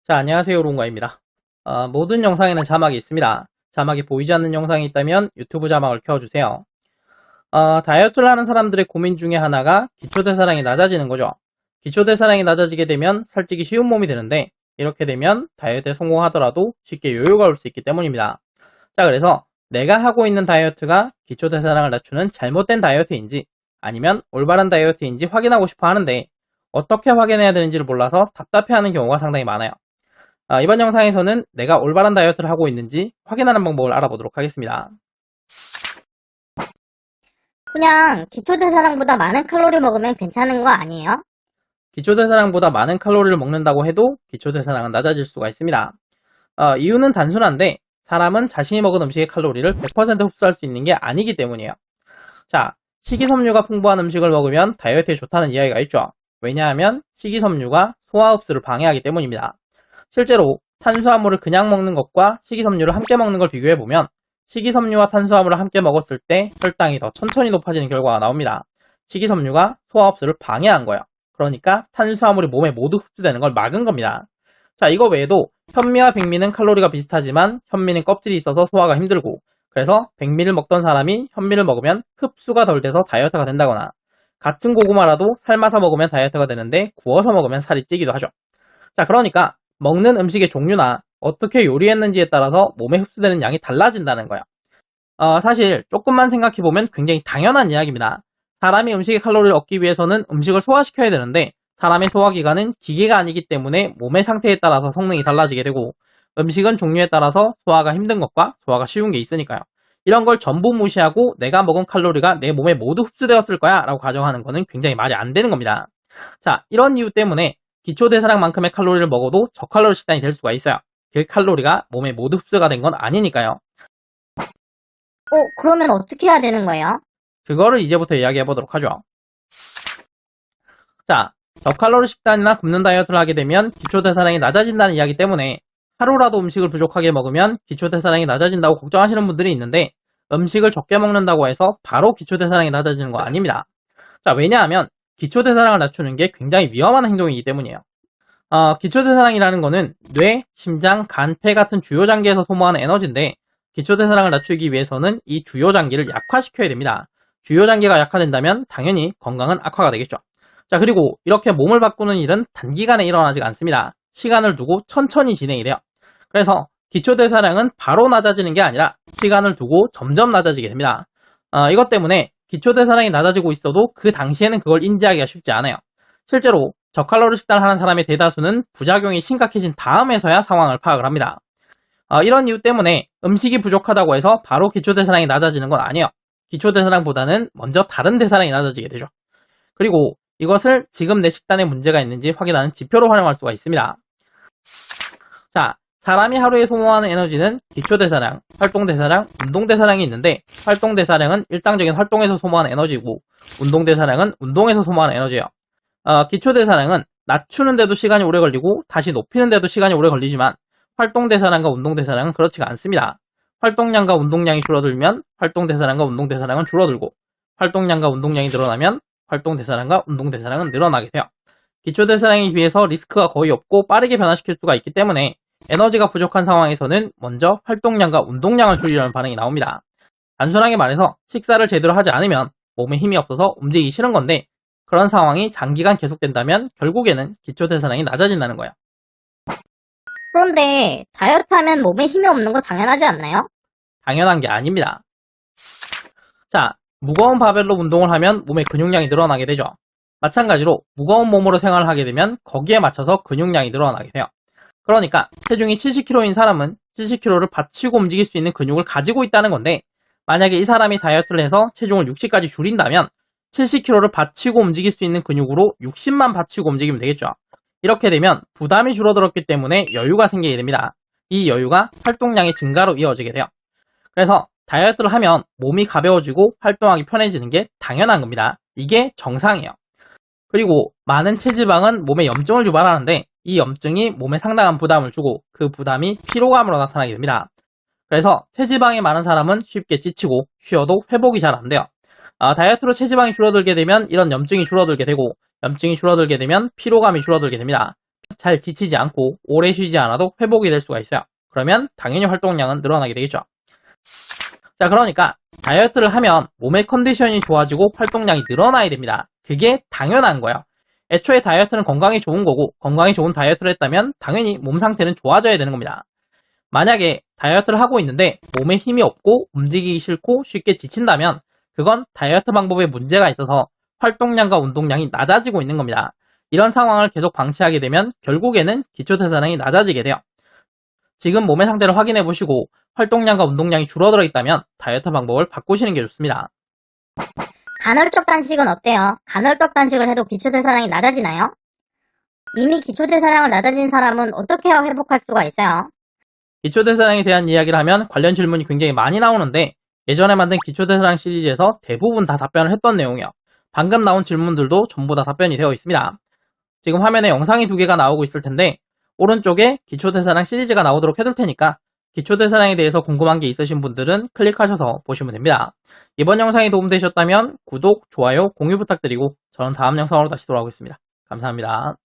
자, 안녕하세요. 롱가입니다. 모든 영상에는 자막이 있습니다. 자막이 보이지 않는 영상이 있다면 유튜브 자막을 켜주세요. 다이어트를 하는 사람들의 고민 중에 하나가 기초대사량이 낮아지는 거죠. 기초대사량이 낮아지게 되면 살찌기 쉬운 몸이 되는데 이렇게 되면 다이어트에 성공하더라도 쉽게 요요가 올 수 있기 때문입니다. 자, 그래서 내가 하고 있는 다이어트가 기초대사량을 낮추는 잘못된 다이어트인지 아니면 올바른 다이어트인지 확인하고 싶어 하는데 어떻게 확인해야 되는지를 몰라서 답답해하는 경우가 상당히 많아요. 이번 영상에서는 내가 올바른 다이어트를 하고 있는지 확인하는 방법을 알아보도록 하겠습니다. 그냥 기초대사량보다 많은 칼로리 먹으면 괜찮은 거 아니에요? 기초대사량보다 많은 칼로리를 먹는다고 해도 기초대사량은 낮아질 수가 있습니다. 이유는 단순한데 사람은 자신이 먹은 음식의 칼로리를 100% 흡수할 수 있는 게 아니기 때문이에요. 자, 식이섬유가 풍부한 음식을 먹으면 다이어트에 좋다는 이야기가 있죠. 왜냐하면 식이섬유가 소화 흡수를 방해하기 때문입니다. 실제로 탄수화물을 그냥 먹는 것과 식이섬유를 함께 먹는 걸 비교해보면 식이섬유와 탄수화물을 함께 먹었을 때 혈당이 더 천천히 높아지는 결과가 나옵니다. 식이섬유가 소화 흡수를 방해한 거예요. 그러니까 탄수화물이 몸에 모두 흡수되는 걸 막은 겁니다. 자, 이거 외에도 현미와 백미는 칼로리가 비슷하지만 현미는 껍질이 있어서 소화가 힘들고 그래서 백미를 먹던 사람이 현미를 먹으면 흡수가 덜 돼서 다이어트가 된다거나 같은 고구마라도 삶아서 먹으면 다이어트가 되는데 구워서 먹으면 살이 찌기도 하죠. 자, 그러니까 먹는 음식의 종류나 어떻게 요리했는지에 따라서 몸에 흡수되는 양이 달라진다는 거예요. 사실 조금만 생각해보면 굉장히 당연한 이야기입니다. 사람이 음식의 칼로리를 얻기 위해서는 음식을 소화시켜야 되는데 사람의 소화기관은 기계가 아니기 때문에 몸의 상태에 따라서 성능이 달라지게 되고 음식은 종류에 따라서 소화가 힘든 것과 소화가 쉬운 게 있으니까요. 이런 걸 전부 무시하고 내가 먹은 칼로리가 내 몸에 모두 흡수되었을 거야 라고 가정하는 거는 굉장히 말이 안 되는 겁니다. 자, 이런 이유 때문에 기초대사량만큼의 칼로리를 먹어도 저칼로리 식단이 될 수가 있어요. 그 칼로리가 몸에 모두 흡수가 된 건 아니니까요. 그러면 어떻게 해야 되는 거예요? 그거를 이제부터 이야기해 보도록 하죠. 자, 저칼로리 식단이나 굶는 다이어트를 하게 되면 기초대사량이 낮아진다는 이야기 때문에 하루라도 음식을 부족하게 먹으면 기초대사량이 낮아진다고 걱정하시는 분들이 있는데 음식을 적게 먹는다고 해서 바로 기초대사량이 낮아지는 거 아닙니다. 자, 왜냐하면 기초대사량을 낮추는 게 굉장히 위험한 행동이기 때문이에요. 기초대사량이라는 거는 뇌, 심장, 간, 폐 같은 주요 장기에서 소모하는 에너지인데 기초대사량을 낮추기 위해서는 이 주요 장기를 약화시켜야 됩니다. 주요 장기가 약화된다면 당연히 건강은 악화가 되겠죠. 자, 그리고 이렇게 몸을 바꾸는 일은 단기간에 일어나지 않습니다. 시간을 두고 천천히 진행이 돼요. 그래서 기초대사량은 바로 낮아지는 게 아니라 시간을 두고 점점 낮아지게 됩니다. 이것 때문에 기초대사량이 낮아지고 있어도 그 당시에는 그걸 인지하기가 쉽지 않아요. 실제로 저칼로리 식단을 하는 사람의 대다수는 부작용이 심각해진 다음에서야 상황을 파악을 합니다. 이런 이유 때문에 음식이 부족하다고 해서 바로 기초대사량이 낮아지는 건 아니에요. 기초대사량보다는 먼저 다른 대사량이 낮아지게 되죠. 그리고 이것을 지금 내 식단에 문제가 있는지 확인하는 지표로 활용할 수가 있습니다. 자, 사람이 하루에 소모하는 에너지는 기초대사량, 활동대사량, 운동대사량이 있는데 활동대사량은 일상적인 활동에서 소모하는 에너지고 운동대사량은 운동에서 소모하는 에너지예요. 기초대사량은 낮추는데도 시간이 오래 걸리고 다시 높이는데도 시간이 오래 걸리지만 활동대사량과 운동대사량은 그렇지가 않습니다. 활동량과 운동량이 줄어들면 활동대사량과 운동대사량은 줄어들고 활동량과 운동량이 늘어나면 활동대사량과 운동대사량은 늘어나게 돼요. 기초대사량에 비해서 리스크가 거의 없고 빠르게 변화시킬 수가 있기 때문에 에너지가 부족한 상황에서는 먼저 활동량과 운동량을 줄이려는 반응이 나옵니다. 단순하게 말해서 식사를 제대로 하지 않으면 몸에 힘이 없어서 움직이기 싫은 건데 그런 상황이 장기간 계속된다면 결국에는 기초대사량이 낮아진다는 거예요. 그런데 다이어트 하면 몸에 힘이 없는 거 당연하지 않나요? 당연한 게 아닙니다. 자, 무거운 바벨로 운동을 하면 몸의 근육량이 늘어나게 되죠. 마찬가지로 무거운 몸으로 생활을 하게 되면 거기에 맞춰서 근육량이 늘어나게 돼요. 그러니까 체중이 70kg인 사람은 70kg를 받치고 움직일 수 있는 근육을 가지고 있다는 건데 만약에 이 사람이 다이어트를 해서 체중을 60까지 줄인다면 70kg를 받치고 움직일 수 있는 근육으로 60만 받치고 움직이면 되겠죠. 이렇게 되면 부담이 줄어들었기 때문에 여유가 생기게 됩니다. 이 여유가 활동량의 증가로 이어지게 돼요. 그래서 다이어트를 하면 몸이 가벼워지고 활동하기 편해지는 게 당연한 겁니다. 이게 정상이에요. 그리고 많은 체지방은 몸에 염증을 유발하는데 이 염증이 몸에 상당한 부담을 주고 그 부담이 피로감으로 나타나게 됩니다. 그래서 체지방이 많은 사람은 쉽게 지치고 쉬어도 회복이 잘 안 돼요. 다이어트로 체지방이 줄어들게 되면 이런 염증이 줄어들게 되고 염증이 줄어들게 되면 피로감이 줄어들게 됩니다. 잘 지치지 않고 오래 쉬지 않아도 회복이 될 수가 있어요. 그러면 당연히 활동량은 늘어나게 되겠죠. 자, 그러니까 다이어트를 하면 몸의 컨디션이 좋아지고 활동량이 늘어나야 됩니다. 그게 당연한 거예요. 애초에 다이어트는 건강에 좋은 거고 건강에 좋은 다이어트를 했다면 당연히 몸 상태는 좋아져야 되는 겁니다. 만약에 다이어트를 하고 있는데 몸에 힘이 없고 움직이기 싫고 쉽게 지친다면 그건 다이어트 방법에 문제가 있어서 활동량과 운동량이 낮아지고 있는 겁니다. 이런 상황을 계속 방치하게 되면 결국에는 기초대사량이 낮아지게 돼요. 지금 몸의 상태를 확인해 보시고 활동량과 운동량이 줄어들어 있다면 다이어트 방법을 바꾸시는 게 좋습니다. 간헐적 단식은 어때요? 간헐적 단식을 해도 기초대사량이 낮아지나요? 이미 기초대사량을 낮아진 사람은 어떻게 해야 회복할 수가 있어요? 기초대사량에 대한 이야기를 하면 관련 질문이 굉장히 많이 나오는데 예전에 만든 기초대사량 시리즈에서 대부분 다 답변을 했던 내용이요. 방금 나온 질문들도 전부 다 답변이 되어 있습니다. 지금 화면에 영상이 2개가 나오고 있을 텐데 오른쪽에 기초대사량 시리즈가 나오도록 해둘 테니까 기초대사량에 대해서 궁금한 게 있으신 분들은 클릭하셔서 보시면 됩니다. 이번 영상이 도움되셨다면 구독, 좋아요, 공유 부탁드리고 저는 다음 영상으로 다시 돌아오겠습니다. 감사합니다.